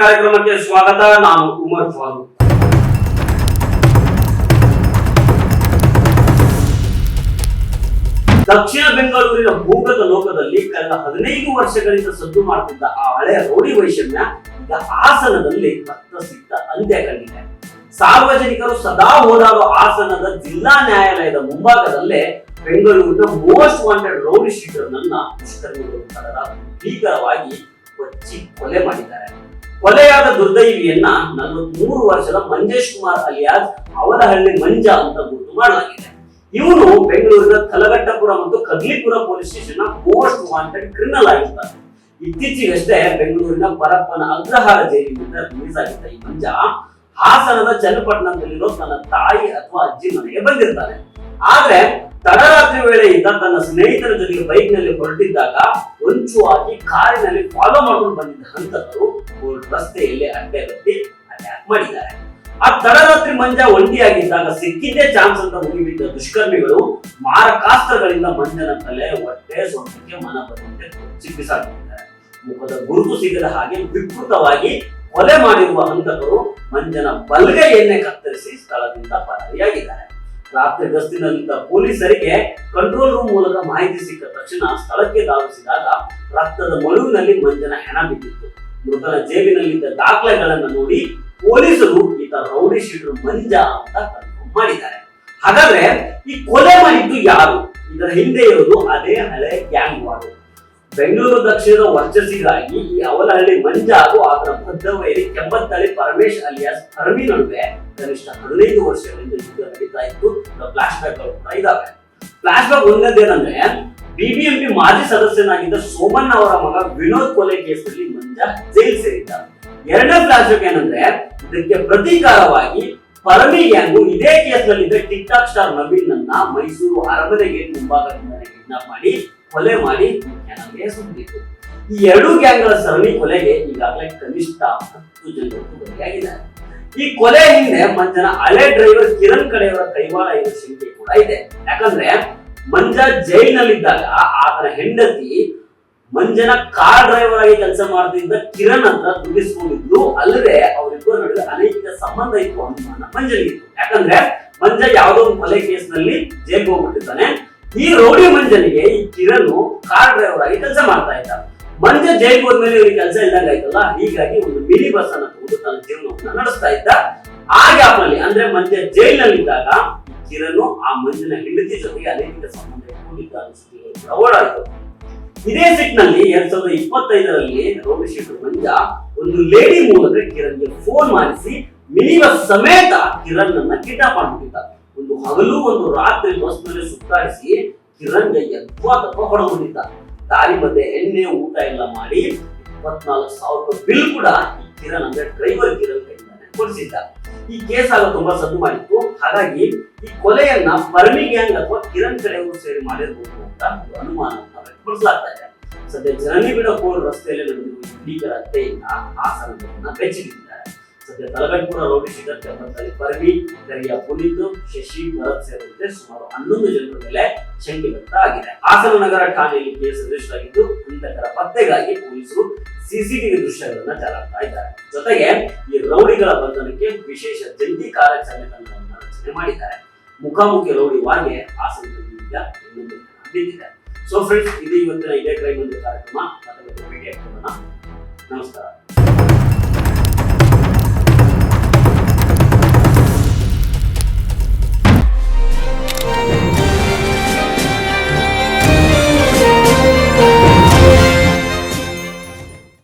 ಕಾರ್ಯಕ್ರಮಕ್ಕೆ ಸ್ವಾಗತ. ನಾನು ಉಮರ್ ಫಾರೂಕ್. ದಕ್ಷಿಣ ಬೆಂಗಳೂರಿನ ಭೂಗತ ಲೋಕದಲ್ಲಿ ಕಳೆದ 15 ವರ್ಷಗಳಿಂದ ಸದ್ದು ಮಾಡುತ್ತಿದ್ದ ಆ ಹಳೆಯ ರೌಡಿ ವೈಷಮ್ಯ ಈಗ ಹಾಸನದಲ್ಲಿ ಸಿಕ್ತ ಅಂತ್ಯ ಕಂಡಿದೆ. ಸಾರ್ವಜನಿಕರು ಸದಾ ಓಡಾಡುವ ಹಾಸನದ ಜಿಲ್ಲಾ ನ್ಯಾಯಾಲಯದ ಮುಂಭಾಗದಲ್ಲೇ ಬೆಂಗಳೂರಿನ ಮೋಸ್ಟ್ ವಾಂಟೆಡ್ ರೌಡಿ ಶೀಟರ್ ನನ್ನ ದುಷ್ಕರ್ಮಿಗಳು ಭೀಕರವಾಗಿ ಕೊಚ್ಚಿ ಕೊಲೆ ಮಾಡಿದ್ದಾರೆ. ಕೊಲೆಯಾದ ದುರ್ದೈವಿಯನ್ನ 43 ವರ್ಷದ ಮಂಜೇಶ್ ಕುಮಾರ್ ಅಲಿಯಾಸ್ ಅವಲಹಳ್ಳಿ ಮಂಜ ಅಂತ ಗುರುತು ಮಾಡಲಾಗಿದೆ. ಇವನು ಬೆಂಗಳೂರಿನ ಕಲಘಟ್ಟಪುರ ಮತ್ತು Kaggalipura police station most wanted criminal ಆಗಿರ್ತಾರೆ. ಇತ್ತೀಚೆಗಷ್ಟೇ ಬೆಂಗಳೂರಿನ ಪರಪ್ಪನ ಅಗ್ರಹಾರ ಜೈಲಿನಿಂದ ರಿಲೀಸ್ ಆಗಿದ್ದ ಈ ಮಂಜ ಹಾಸನದ ಚನ್ನಪಟ್ಟಣದಲ್ಲಿರೋ ತನ್ನ ತಾಯಿ ಅಥವಾ ಅಜ್ಜಿ ಮನೆಗೆ ಬಂದಿರ್ತಾನೆ. ಆದ್ರೆ ತಡರಾತ್ರಿ ವೇಳೆಯಿಂದ ತನ್ನ ಸ್ನೇಹಿತರ ಜೊತೆಗೆ ಬೈಕ್ ನಲ್ಲಿ ಹೊರಟಿದ್ದಾಗ ಹೊಂಚು ಹಾಕಿ ಕಾರಿನಲ್ಲಿ ಫಾಲೋ ಮಾಡ್ಕೊಂಡು ಬಂದಿದ್ದ ಹಂತಕರು ರಸ್ತೆಯಲ್ಲಿ ಅಡ್ಡಗಟ್ಟಿ ಅಟ್ಯಾಕ್ ಮಾಡಿದ್ದಾರೆ. ಆ ತಡರಾತ್ರಿ ಮಂಜ ಒಂಟಿಯಾಗಿದ್ದಾಗ ಸಿಕ್ಕಿದ್ದೇ ಚಾನ್ಸ್ ಅಂತ ಮುಗಿಬಿದ್ದ ದುಷ್ಕರ್ಮಿಗಳು ಮಾರಕಾಸ್ತ್ರಗಳಿಂದ ಮಂಜನ ತಲೆ, ಹೊಟ್ಟೆ, ಸೊಂಟಕ್ಕೆ ಮನಬಂದಂತೆ ಕೊಚ್ಚಿ ಬಿಸಾಕಿದ್ದಾರೆ. ಮುಖದ ಗುರುತು ಸಿಗದ ಹಾಗೆ ವಿಕೃತವಾಗಿ ಕೊಲೆ ಮಾಡಿರುವ ಹಂತಕರು ಮಂಜನ ಬಲಗೈಯನ್ನೇ ಕತ್ತರಿಸಿ ಸ್ಥಳದಿಂದ ಪರಾರಿಯಾಗಿದ್ದಾರೆ. ರಾತ್ರಿ ಗಸ್ತಿನಲ್ಲಿದ್ದ ಪೊಲೀಸರಿಗೆ ಕಂಟ್ರೋಲ್ ರೂಮ್ ಮೂಲಕ ಮಾಹಿತಿ ಸಿಕ್ಕ ತಕ್ಷಣ ಸ್ಥಳಕ್ಕೆ ಧಾವಿಸಿದಾಗ ರಕ್ತದ ಮಳುವಿನಲ್ಲಿ ಮಂಜನ ಹೆಣ ಬಿದ್ದಿತ್ತು. ಮೃತನ ಜೇಬಿನಲ್ಲಿದ್ದ ದಾಖಲೆಗಳನ್ನು ನೋಡಿ ಪೊಲೀಸರು ಈತ ರೌಡಿ ಶೀಟರ್ ಮಂಜ ಅಂತ ಕನ್ಫರ್ಮ್ ಮಾಡಿದ್ದಾರೆ. ಹಾಗಾದ್ರೆ ಈ ಕೊಲೆ ಮಾಡಿದ್ದು ಯಾರು? ಇದರ ಹಿಂದೆ ಇರೋದು ಅದೇ ಹಳೆ ಗ್ಯಾಂಗ್ ವಾರ್. ಬೆಂಗಳೂರು ದಕ್ಷಿಣದ ವರ್ಚಸ್ಸಿಗಾಗಿ ಈ ಅವಲಹಳ್ಳಿ ಮಂಜ ಹಾಗೂ ಆತನ ಬದ್ಧ ವೈರಿ ಕೆಂಬತ್ತಳ್ಳಿ ಪರಮೇಶ್ ಅಲಿಯಾಸ್ ಹರಮಿ ನಡುವೆ ಕನಿಷ್ಠ 15 ವರ್ಷಗಳಿಂದ ಯುದ್ಧ ನಡೀತಾ ಇತ್ತು. ಫ್ಲಾಶ್ ಬ್ಯಾಕ್ ಗಳು ಕೂಡ ಇದಾವೆ. ಫ್ಲಾಶ್ ಬ್ಯಾಕ್ ಒಂದೇನಂದ್ರೆ ಬಿಬಿಎಂಪಿ ಮಾಜಿ ಸದಸ್ಯನಾಗಿದ್ದ ಸೋಮಣ್ಣ ಅವರ ಮಗ ವಿನೋದ್ ಕೊಲೆ ಕೇಸಲ್ಲಿ ಮಂಜ ಜೈಲ್ ಸೇರಿದ್ದ. ಎರಡನೇ ಫ್ಲಾಶ್ ಬ್ಯಾಕ್ ಏನಂದ್ರೆ ಇದಕ್ಕೆ ಪ್ರತೀಕಾರವಾಗಿ ಪರಮಿ ಗ್ಯಾಂಗು ಇದೇ ಕೇಸ್ನಲ್ಲಿದ್ದ ಟಿಕ್ ಟಾಕ್ ಸ್ಟಾರ್ ನವೀನ್ ನನ್ನ ಮೈಸೂರು ಅರಮನೆ ಗೇಟ್ ಮುಂಭಾಗದಿಂದ ಕಿಡ್ನಾಪ್ ಮಾಡಿ ಕೊಲೆ ಮಾಡಿ ಸುತ್ತಿತ್ತು. ಈ ಎರಡು ಗ್ಯಾಂಗ್ಗಳ ಸರಣಿ ಕೊಲೆಗೆ ಈಗಾಗಲೇ ಕನಿಷ್ಠ 10 ಜನರು ಬಲಿಯಾಗಿದ್ದಾರೆ. ಈ ಕೊಲೆ ಹಿಂದೆ ಮಂಜನ ಹಳೆ ಡ್ರೈವರ್ ಕಿರಣ್ ಕಡೆಯವರ ಕೈವಾಡ ಇರುವ ಶಂಕೆ ಕೂಡ ಇದೆ. ಯಾಕಂದ್ರೆ ಮಂಜ ಜೈಲಿನಲ್ಲಿದ್ದಾಗ ಆತನ ಹೆಂಡತಿ ಮಂಜನ ಕಾರ್ ಡ್ರೈವರ್ ಆಗಿ ಕೆಲಸ ಮಾಡ್ತಿದ್ದ ಕಿರಣ್ ಹತ್ರ ದುಡಿಸ್ಕೊಂಡಿದ್ದು. ಅಲ್ಲದೆ ಅವರಿಬ್ಬರ ನಡುವೆ ಅನೈತಿಕ ಸಂಬಂಧ ಇತ್ತು ಅನುಮಾನ ಮಂಜನಿಗಿತ್ತು. ಯಾಕಂದ್ರೆ ಮಂಜ ಯಾವುದೋ ಒಂದು ಕೊಲೆ ಕೇಸ್ ನಲ್ಲಿ ಜೈಲ್ಗೆ ಹೋಗ್ಬಿಟ್ಟಿದ್ದಾನೆ. ಈ ರೌಡಿ ಮಂಜನಿಗೆ ಈ ಕಿರಣ್ ಕಾರ್ ಡ್ರೈವರ್ ಆಗಿ ಕೆಲಸ ಮಾಡ್ತಾ ಇದ್ದ. ಮಂಜ ಜೈಲ್ಗೆ ಹೋದ್ಮೇಲೆ ಇವ್ರಿಗೆ ಕೆಲಸ ಇಲ್ದಂಗ ಆಯ್ತಲ್ಲ, ಹೀಗಾಗಿ ಒಂದು ಮಿನಿ ಬಸ್ ಅನ್ನ ತಗೊಂಡು ತನ್ನ ಜೀವನವನ್ನ ನಡೆಸ್ತಾ ಇದ್ದ. ಆ ಗ್ಯಾಪ್ ನಲ್ಲಿ ಅಂದ್ರೆ ಮಂಜ ಜೈಲಿನಲ್ಲಿದ್ದಾಗ ಕಿರಣ್ ಆ ಮಂಜನ ಹೆಂಡತಿ ಜೊತೆಗೆ ಅನೈತಿಕ ಸಂಬಂಧ ಇಟ್ಕೊಂಡಿದ್ದ ಸುದ್ದಿಗಳು ಓಡಾಡಿತು. ಇದೇ ಸಿಟ್ನಲ್ಲಿ 2025ರಲ್ಲಿ ರೌಡಿ ಶೀಟರ್ ಮಂಜ ಒಂದು ಲೇಡಿ ಮೂಲಕ ಕಿರಣ್ಗೆ ಫೋನ್ ಮಾಡಿಸಿ ಮಿನಿ ಬಸ್ ಸಮೇತ ಕಿರಣ್ ಅನ್ನ ಕಿಡ್ನಾಪ್ ಮಾಡ್ಬಿಟ್ಟಿದ್ದ. ಒಂದು ಹಗಲು ಒಂದು ರಾತ್ರಿ ಬಸ್ ನಲ್ಲಿ ಸುತ್ತಾಡಿಸಿ ಕಿರಣ್ಗೆ ಎದ್ವಾ ಹೊಡೆದುಕೊಂಡಿದ್ದ. ದಾರಿ ಮಧ್ಯೆ ಎಣ್ಣೆ ಊಟ ಎಲ್ಲ ಮಾಡಿ 24,000 ರೂಪಾಯಿ ಬಿಲ್ ಕೂಡ ಈ ಕಿರಣ್ ಅಂದ್ರೆ ಡ್ರೈವರ್ ಕಿರಣ್ ಕೈಯಿಂದಾನೆ ಕೊಡಿಸಿದ್ದ. ಈ ಕೇಸ್ ಆಗ ತುಂಬಾ ಸದ್ದು ಮಾಡಿತ್ತು. ಹಾಗಾಗಿ ಈ ಕೊಲೆಯನ್ನ ಪರಮಿ ಗ್ಯಾಂಗ್ ಅಥವಾ ಕಿರಣ್ ಕಡೆಯವರು ಸೇರಿ ಮಾಡಿರಬಹುದು ಅಂತ ಅನುಮಾನವನ್ನ ವ್ಯಕ್ತಪಡಿಸಲಾಗ್ತಾ ಇದೆ. ಸದ್ಯ ಜನನಿ ಬಿಡೋ ಕೋಡ್ ರಸ್ತೆಯಲ್ಲಿ ನಡೆದಿರುವ ಭೀಕರ ಹತ್ಯೆಯಿಂದ ಹಾಸನದನ್ನ ಬೆಚ್ಚಿಬಿಟ್ಟಿದ್ದಾರೆ. ಸದ್ಯ ಕಲಘಟ್ಟಪುರ ರೌಡಿ ಶೀಟರ್ ಕೆಂಬತ್ತಳ್ಳಿ ಪರಮಿ, ಕರಿಯ ಪುನೀತ್, ಶಶಿ, ಭರತ್ ಸೇರಿದಂತೆ ಸುಮಾರು 11 ಜನರ ಮೇಲೆ ಶಂಕೆ ವ್ಯಕ್ತ ಆಗಿದೆ. ಹಾಸನ ನಗರ ಠಾಣೆಯಲ್ಲಿ ಕೇಸ್ ರಿಜಿಸ್ಟರ್ ಆಗಿದ್ದು ಹಂತಕರ ಪತ್ತೆಗಾಗಿ ಪೊಲೀಸರು ಸಿಸಿಟಿವಿ ದೃಶ್ಯಗಳನ್ನ ಜಾಲಾಡ್ತಾ ಇದ್ದಾರೆ. ಜೊತೆಗೆ ಈ ರೌಡಿಗಳ ಬಂಧನಕ್ಕೆ ವಿಶೇಷ ಜಂಟಿ ಕಾರ್ಯಾಚರಣೆ ತಂಡವನ್ನು ರಚನೆ ಮಾಡಿದ್ದಾರೆ. ಮುಖಾಮುಖಿ ರೌಡಿ ವಾರ್ಗೆ ಹಾಸನದಲ್ಲಿ ಈಗ ಇನ್ನೊಂದು ಬಿದ್ದಿದೆ. ಸೊ ಫ್ರೆಂಡ್ಸ್, ಇದು ಇವತ್ತಿನ ಇದೇ ಕ್ರೈಮ್ ಒಂದು ಕಾರ್ಯಕ್ರಮ. ಭೇಟಿ ಆಗ್ತೋಣ. ನಮಸ್ಕಾರ.